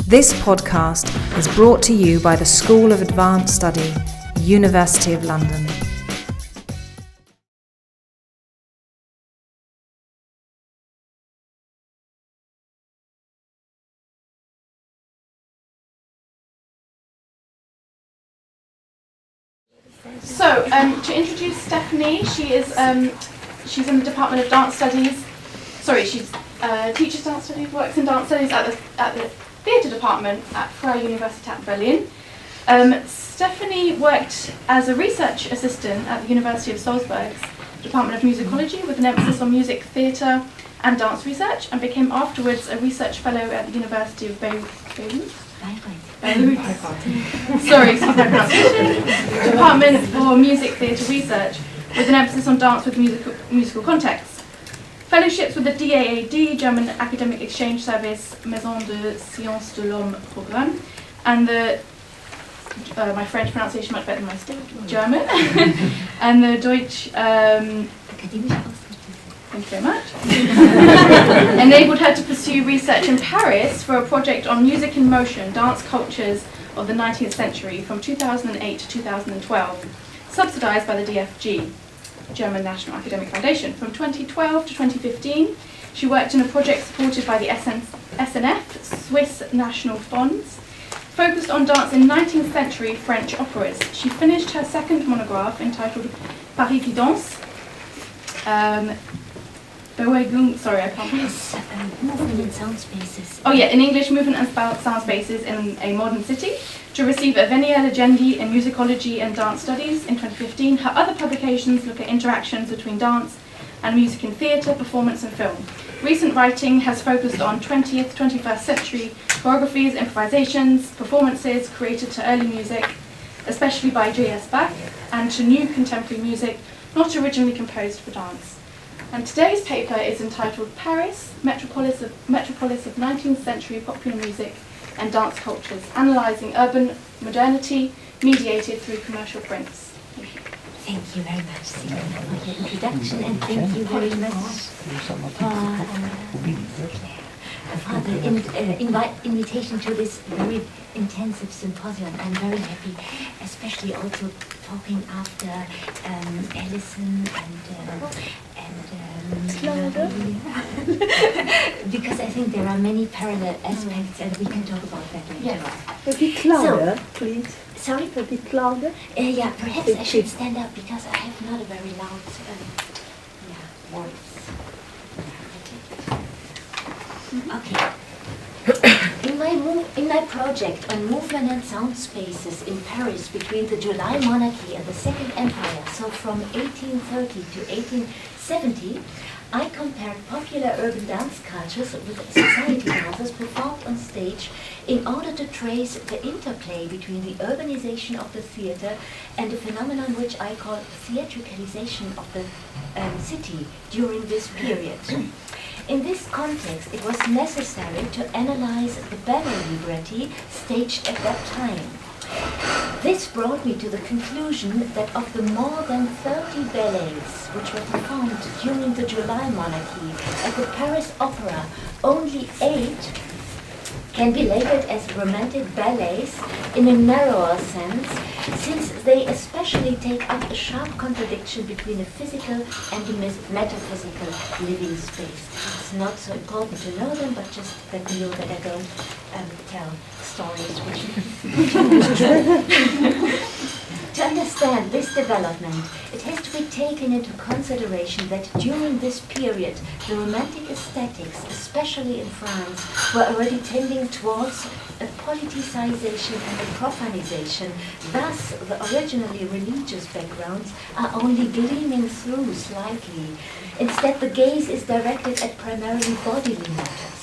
This podcast is brought to you by the School of Advanced Study, University of London. So, to introduce Stephanie, she's in the Department of Dance Studies. Sorry, she's teaches dance studies, works in dance studies at the theatre department at Freie Universität Berlin. Stephanie worked as a research assistant at the University of Salzburg's Department of Musicology with an emphasis on music, theatre and dance research, and became afterwards a research fellow at the University of Beirut. Sorry, excuse my pronunciation. Department for Music Theatre Research with an emphasis on dance with musical contexts. Fellowships with the DAAD, German Academic Exchange Service, Maison de Sciences de l'Homme Programme, and the, my French pronunciation much better than my German, and the Deutsch, thank you very much, enabled her to pursue research in Paris for a project on music in motion, dance cultures of the 19th century from 2008 to 2012, subsidised by the DFG, German National Academic Foundation. From 2012 to 2015, she worked in a project supported by the SNF, Swiss National Fonds, focused on dance in 19th century French operas. She finished her second monograph entitled Paris qui danse. Sorry, I can't pronounce. Movement and sound spaces. Oh yeah, in English, movement and sound spaces in a modern city, to receive a Venia Legendi in musicology and dance studies in 2015. Her other publications look at interactions between dance and music in theatre, performance and film. Recent writing has focused on 20th, 21st century choreographies, improvisations, performances created to early music, especially by J.S. Bach, and to new contemporary music not originally composed for dance. And today's paper is entitled Paris, Metropolis of 19th century popular music and dance cultures, Analysing Urban Modernity, Mediated through Commercial Prints. Thank you. Thank you very much, Celena, for your introduction, and thank you very much for the invitation to this very intensive symposium. I'm very happy, especially also talking after Alison because I think there are many parallel aspects, and we can talk about that later. Yes. A bit louder, please. Sorry? A bit louder. Yeah, perhaps I should stand up because I have not a very loud voice. Okay. In my project on movement and sound spaces in Paris between the July monarchy and the Second Empire, so from 1830 to 1870, I compared popular urban dance cultures with society dances performed on stage in order to trace the interplay between the urbanization of the theatre and a phenomenon which I call theatricalization of the city during this period. In this context, it was necessary to analyze the ballet libretti staged at that time. This brought me to the conclusion that of the more than 30 ballets which were performed during the July monarchy at the Paris Opera, only 8 can be labeled as romantic ballets in a narrower sense, since they especially take up a sharp contradiction between a physical and a metaphysical living space. It's not so important to know them, but just that you know that I don't tell stories To understand this development, it has to be taken into consideration that during this period, the romantic aesthetics, especially in France, were already tending towards a politicization and a profanization. Thus, the originally religious backgrounds are only gleaming through slightly. Instead, the gaze is directed at primarily bodily matters.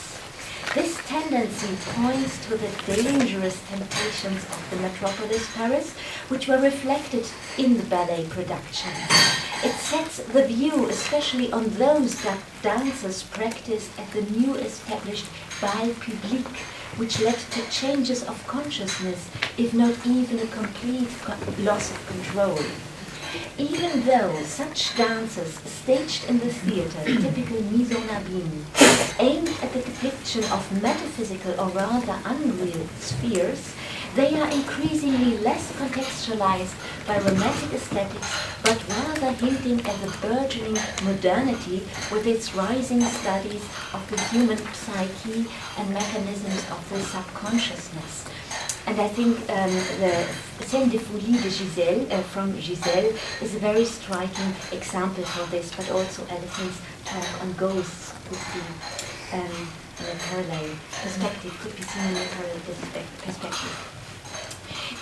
This tendency points to the dangerous temptations of the Metropolis Paris, which were reflected in the ballet production. It sets the view especially on those dances practiced at the new established bal public, which led to changes of consciousness, if not even a complete loss of control. Even though such dances staged in the theatre, typical mise en abîme, aimed at the depiction projection of metaphysical or rather unreal spheres, they are increasingly less contextualized by romantic aesthetics, but rather hinting at the burgeoning modernity with its rising studies of the human psyche and mechanisms of the subconsciousness. And I think the Scène de Folie de Giselle from Giselle is a very striking example for this, but also Allison's talk on ghosts would be in a parallel perspective, could be seen in a parallel perspective.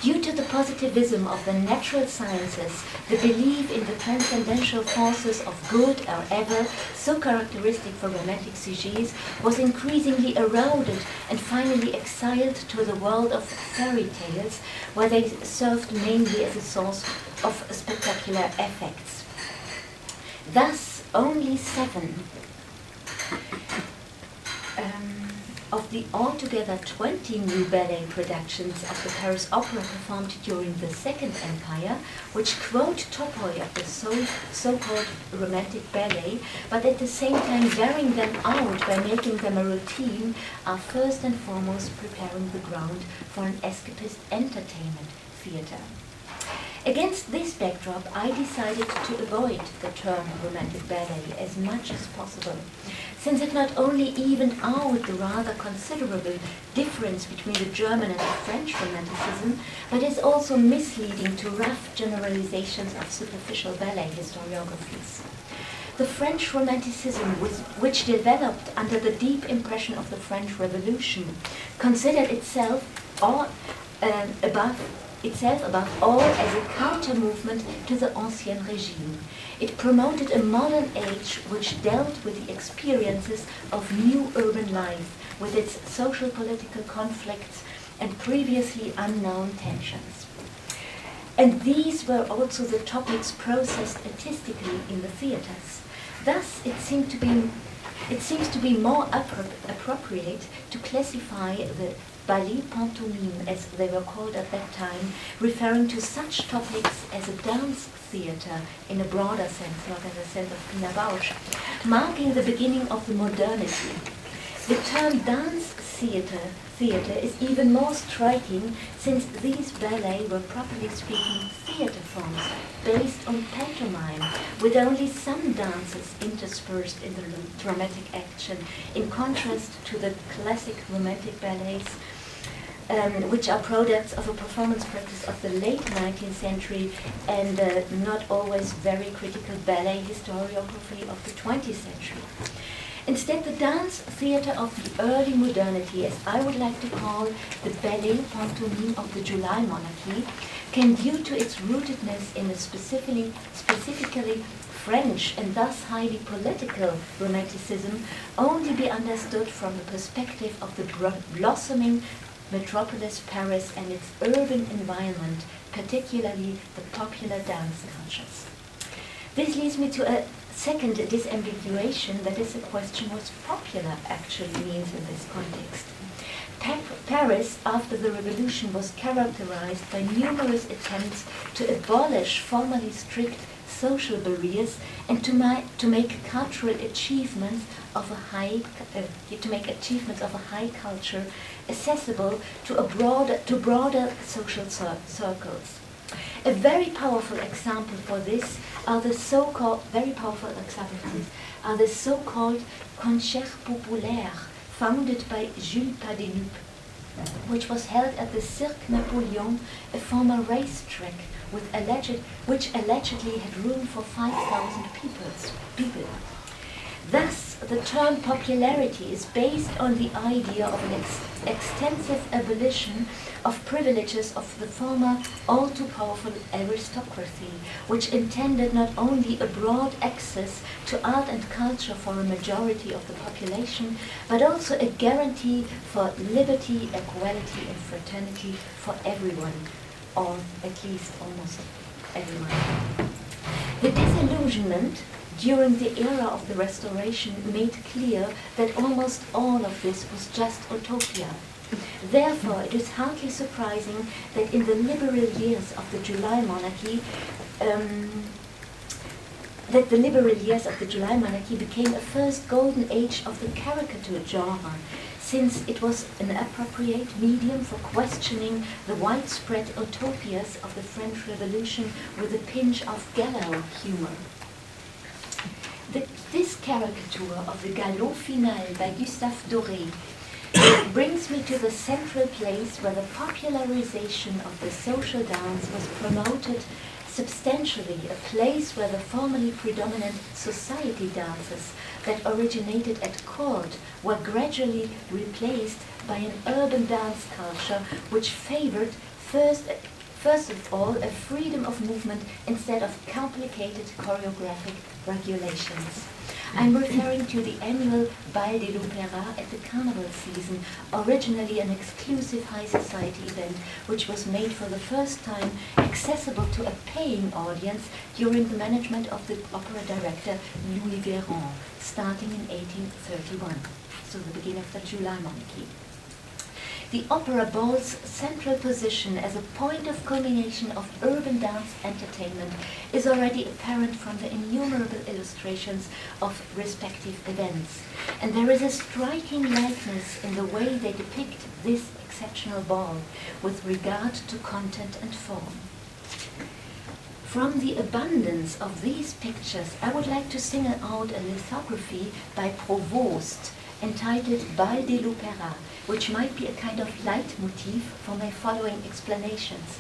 Due to the positivism of the natural sciences, the belief in the transcendental forces of good or evil, so characteristic for romantic sujets, was increasingly eroded and finally exiled to the world of fairy tales, where they served mainly as a source of spectacular effects. Thus, only 7 of the altogether 20 new ballet productions of the Paris Opera performed during the Second Empire, which quote topoi of the so-called romantic ballet, but at the same time varying them out by making them a routine, are first and foremost preparing the ground for an escapist entertainment theatre. Against this backdrop, I decided to avoid the term romantic ballet as much as possible, since it not only evened out the rather considerable difference between the German and the French romanticism, but is also misleading to rough generalizations of superficial ballet historiographies. The French romanticism, which developed under the deep impression of the French Revolution, considered itself above all as a counter-movement to the Ancien Régime. It promoted a modern age which dealt with the experiences of new urban life, with its social-political conflicts and previously unknown tensions. And these were also the topics processed artistically in the theatres. Thus, it seems to be more appropriate to classify the ballet pantomime, as they were called at that time, referring to such topics as a dance theatre in a broader sense, not in the sense of Pina Bausch, marking the beginning of the modernity. The term dance theatre is even more striking, since these ballets were, properly speaking, theatre forms based on pantomime, with only some dances interspersed in the dramatic action, in contrast to the classic romantic ballets, which are products of a performance practice of the late 19th century and not always very critical ballet historiography of the 20th century. Instead, the dance theatre of the early modernity, as I would like to call the ballet pantomime of the July monarchy, can, due to its rootedness in a specifically French and thus highly political romanticism, only be understood from the perspective of the blossoming metropolis Paris and its urban environment, particularly the popular dance cultures. This leads me to a second disambiguation, that is, a question what popular actually means in this context. Paris, after the revolution, was characterized by numerous attempts to abolish formerly strict social barriers and to make cultural achievements of a high culture accessible to broader social circles. A very powerful example for this are the so-called concerts populaires founded by Jules Padelupe, which was held at the Cirque Napoleon, a former racetrack which allegedly had room for 5,000 people. Thus, the term popularity is based on the idea of an extensive abolition of privileges of the former all-too-powerful aristocracy, which intended not only a broad access to art and culture for a majority of the population, but also a guarantee for liberty, equality, and fraternity for everyone, or at least almost everyone. The disillusionment during the era of the Restoration made clear that almost all of this was just utopia. Therefore, it is hardly surprising that in the liberal years of the July monarchy, became a first golden age of the caricature genre, since it was an appropriate medium for questioning the widespread utopias of the French Revolution with a pinch of gallow humor. This caricature of the Galop Final by Gustave Doré brings me to the central place where the popularization of the social dance was promoted substantially, a place where the formerly predominant society dances that originated at court were gradually replaced by an urban dance culture which favored first of all a freedom of movement instead of complicated choreographic regulations. I'm referring to the annual Bal de l'Opéra at the Carnival season, originally an exclusive high society event which was made for the first time accessible to a paying audience during the management of the opera director Louis Véron, starting in 1831, so the beginning of the July monarchy. The opera ball's central position as a point of culmination of urban dance entertainment is already apparent from the innumerable illustrations of respective events. And there is a striking likeness in the way they depict this exceptional ball with regard to content and form. From the abundance of these pictures, I would like to single out a lithography by Provost entitled Bal de l'Opéra, which might be a kind of leitmotif for my following explanations.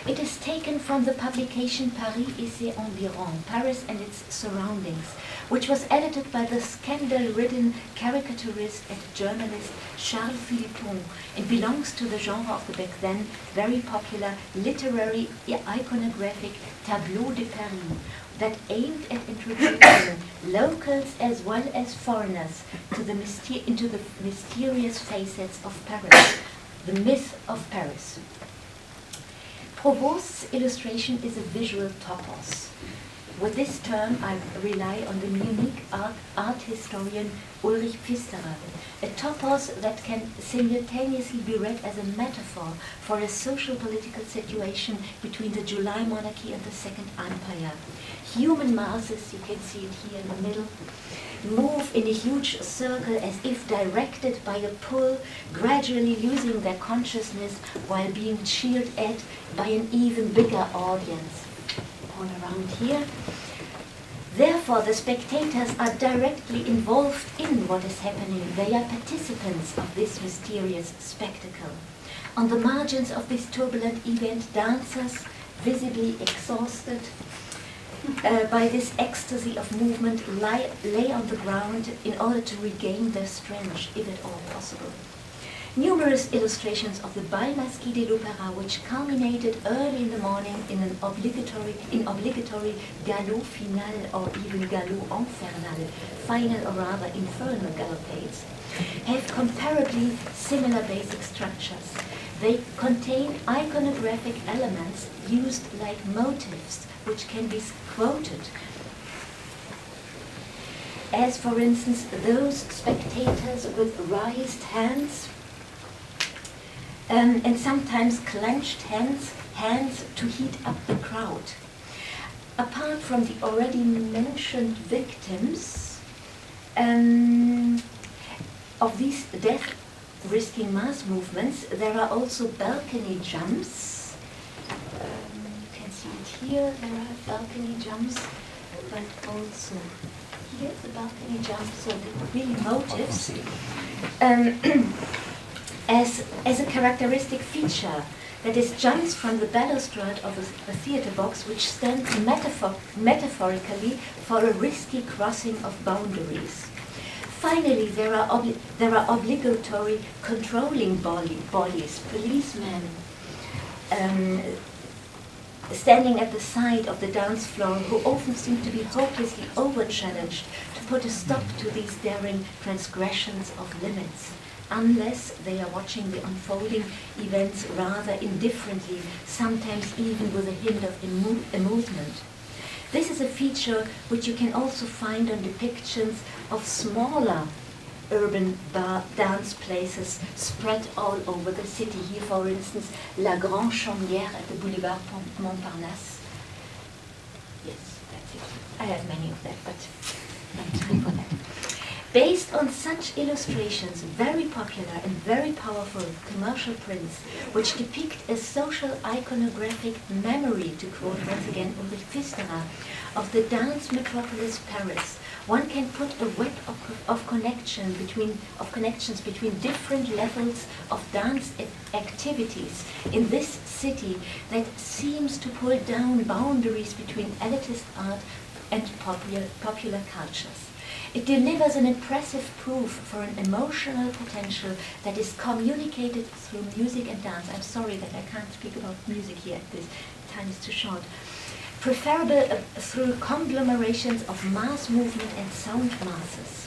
It is taken from the publication Paris et ses environs, Paris and its surroundings, which was edited by the scandal-ridden caricaturist and journalist Charles Philippon, and belongs to the genre of the back then very popular literary iconographic Tableau de Paris, that aimed at introducing locals as well as foreigners to into the mysterious facets of Paris, the myth of Paris. Provost's illustration is a visual topos. With this term, I rely on the Munich art historian Ulrich Pfisterer, a topos that can simultaneously be read as a metaphor for a social-political situation between the July monarchy and the Second Empire. Human masses, you can see it here in the middle, move in a huge circle as if directed by a pull, gradually losing their consciousness while being cheered at by an even bigger audience. All around here. Therefore, the spectators are directly involved in what is happening. They are participants of this mysterious spectacle. On the margins of this turbulent event, dancers, visibly exhausted by this ecstasy of movement, lay on the ground in order to regain their strength, if at all possible. Numerous illustrations of the Bal Masqué de l'Opéra, which culminated early in the morning in obligatory galop final or even galop infernal, final or rather infernal gallopades, have comparably similar basic structures. They contain iconographic elements used like motifs, which can be quoted, as for instance those spectators with raised hands and sometimes clenched hands to heat up the crowd. Apart from the already mentioned victims of these death-risking mass movements, there are also balcony jumps. You can see it here, there are balcony jumps, but also here the balcony jumps, so the really motives. As a characteristic feature, that is, jumps from the balustrade of a theatre box, which stands metaphorically for a risky crossing of boundaries. Finally, there are obligatory controlling bodies, policemen, standing at the side of the dance floor, who often seem to be hopelessly over-challenged to put a stop to these daring transgressions of limits, unless they are watching the unfolding events rather indifferently, sometimes even with a hint of amusement. This is a feature which you can also find on depictions of smaller urban dance places spread all over the city. Here, for instance, La Grande Chaumière at the Boulevard Montparnasse. Yes, that's it. I have many of that, but no time for that. Based on such illustrations, very popular and very powerful commercial prints, which depict a social iconographic memory, to quote once again Ulrich Pfisterer, of the dance metropolis Paris, one can put a web of connections between different levels of dance activities in this city that seems to pull down boundaries between elitist art and popular cultures. It delivers an impressive proof for an emotional potential that is communicated through music and dance. I'm sorry that I can't speak about music here, this time is too short. Preferable through conglomerations of mass movement and sound masses.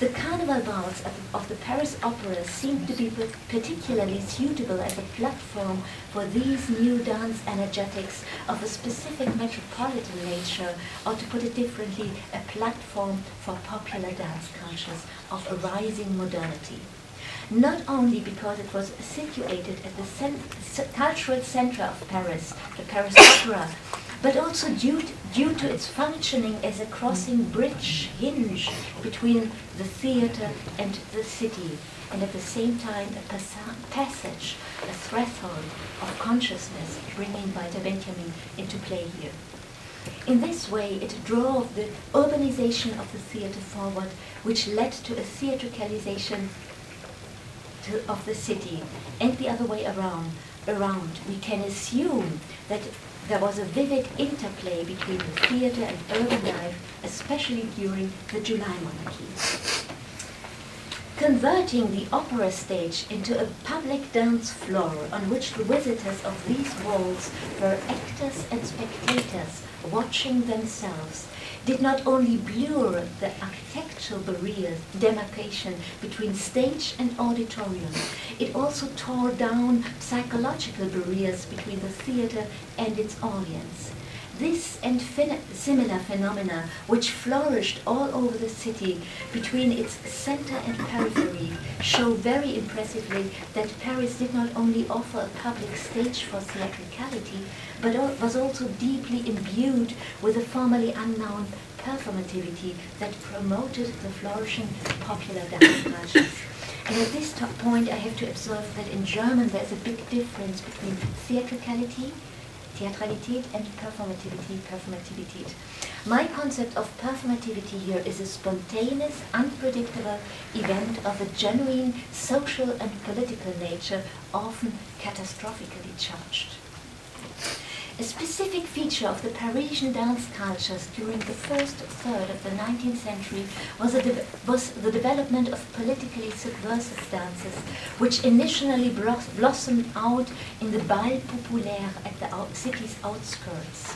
The carnival balls of the Paris Opera seem to be particularly suitable as a platform for these new dance energetics of a specific metropolitan nature, or to put it differently, a platform for popular dance cultures of a rising modernity. Not only because it was situated at the cultural center of Paris, the Paris Opera, but also due to its functioning as a crossing bridge, hinge between the theater and the city, and at the same time a passage, a threshold of consciousness, bringing Walter Benjamin into play here. In this way, it drove the urbanization of the theater forward, which led to a theatricalization of the city, and the other way around. We can assume that there was a vivid interplay between the theater and urban life, especially during the July monarchy. Converting the opera stage into a public dance floor on which the visitors of these walls were actors and spectators watching themselves did not only blur the architectural demarcation between stage and auditorium, it also tore down psychological barriers between the theater and its audience. This and similar phenomena, which flourished all over the city between its center and periphery, show very impressively that Paris did not only offer a public stage for theatricality, but was also deeply imbued with a formerly unknown performativity that promoted the flourishing popular dance cultures. And at this point I have to observe that in German there's a big difference between theatricality, Theatralität, and Performativität. My concept of performativity here is a spontaneous, unpredictable event of a genuine social and political nature, often catastrophically charged. A specific feature of the Parisian dance cultures during the first third of the 19th century was the development of politically subversive dances, which initially blossomed out in the bal populaire at the city's outskirts.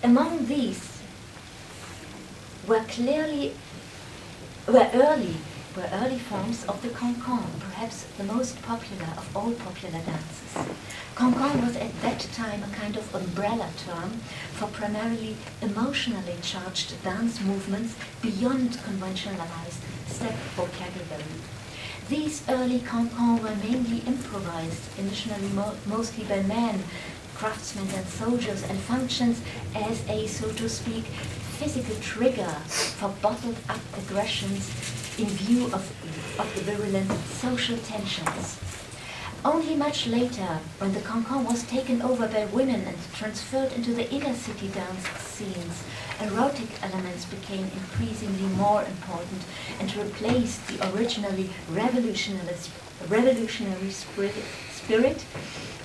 Among these were early forms of the cancan, perhaps the most popular of all popular dances. Cancan was at that time a kind of umbrella term for primarily emotionally charged dance movements beyond conventionalized step vocabulary. These early cancans were mainly improvised, initially mostly by men, craftsmen and soldiers, and functions as a, so to speak, physical trigger for bottled up aggressions in view of the virulent social tensions. Only much later, when the cancan was taken over by women and transferred into the inner city dance scenes, erotic elements became increasingly more important and replaced the originally revolutionary spirit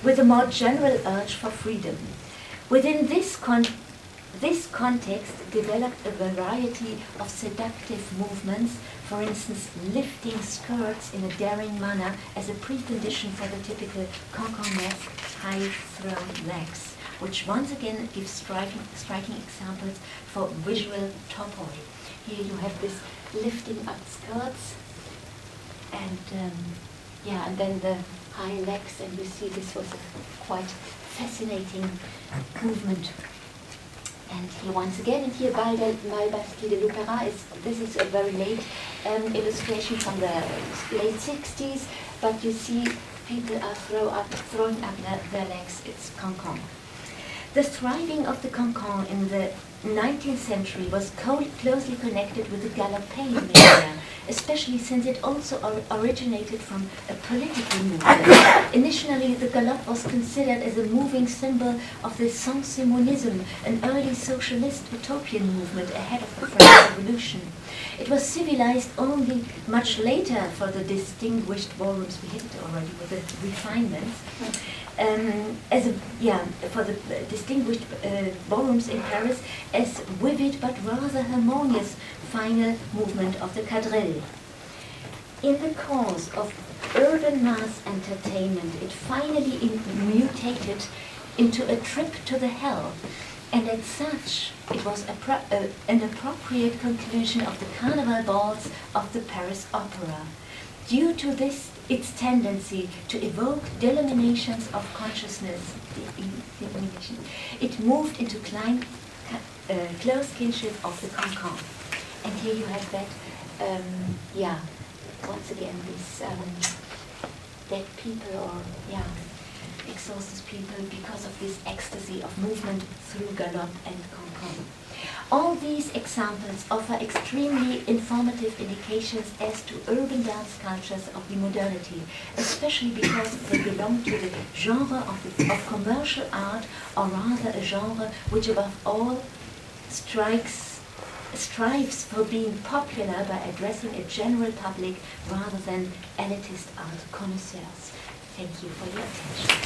with a more general urge for freedom. Within this context developed a variety of seductive movements, for instance, lifting skirts in a daring manner as a precondition for the typical cancan-esque high-thrown legs, which once again gives striking examples for visual topoi. Here you have this lifting up skirts, and and then the high legs, and you see this was a quite fascinating movement. And here once again, and here Bal Bastille de l'Opéra, this is a very late illustration from the late 60s, but you see people are throwing up their legs. It's cancan. The thriving of the cancan in the 19th century was closely connected with the Galopin mania, especially since it also originated from a political movement. Initially, the galop was considered as a moving symbol of the Saint-Simonism, an early socialist utopian movement ahead of the French Revolution. It was civilized only much later for the distinguished ballrooms, we hit it already with the refinements, for the distinguished ballrooms in Paris as vivid but rather harmonious final movement of the quadrille. In the course of urban mass entertainment, it finally mutated into a trip to the hell, and as such, it was an appropriate conclusion of the carnival balls of the Paris Opera. Due to this, its tendency to evoke delineations of consciousness, it moved into close kinship of the cancan. And here you have that, once again, this dead people or, exhausted people because of this ecstasy of movement through galop and cancan. All these examples offer extremely informative indications as to urban dance cultures of the modernity, especially because they belong to the genre of commercial art, or rather a genre which above all strives for being popular by addressing a general public rather than elitist art connoisseurs. Thank you for your attention.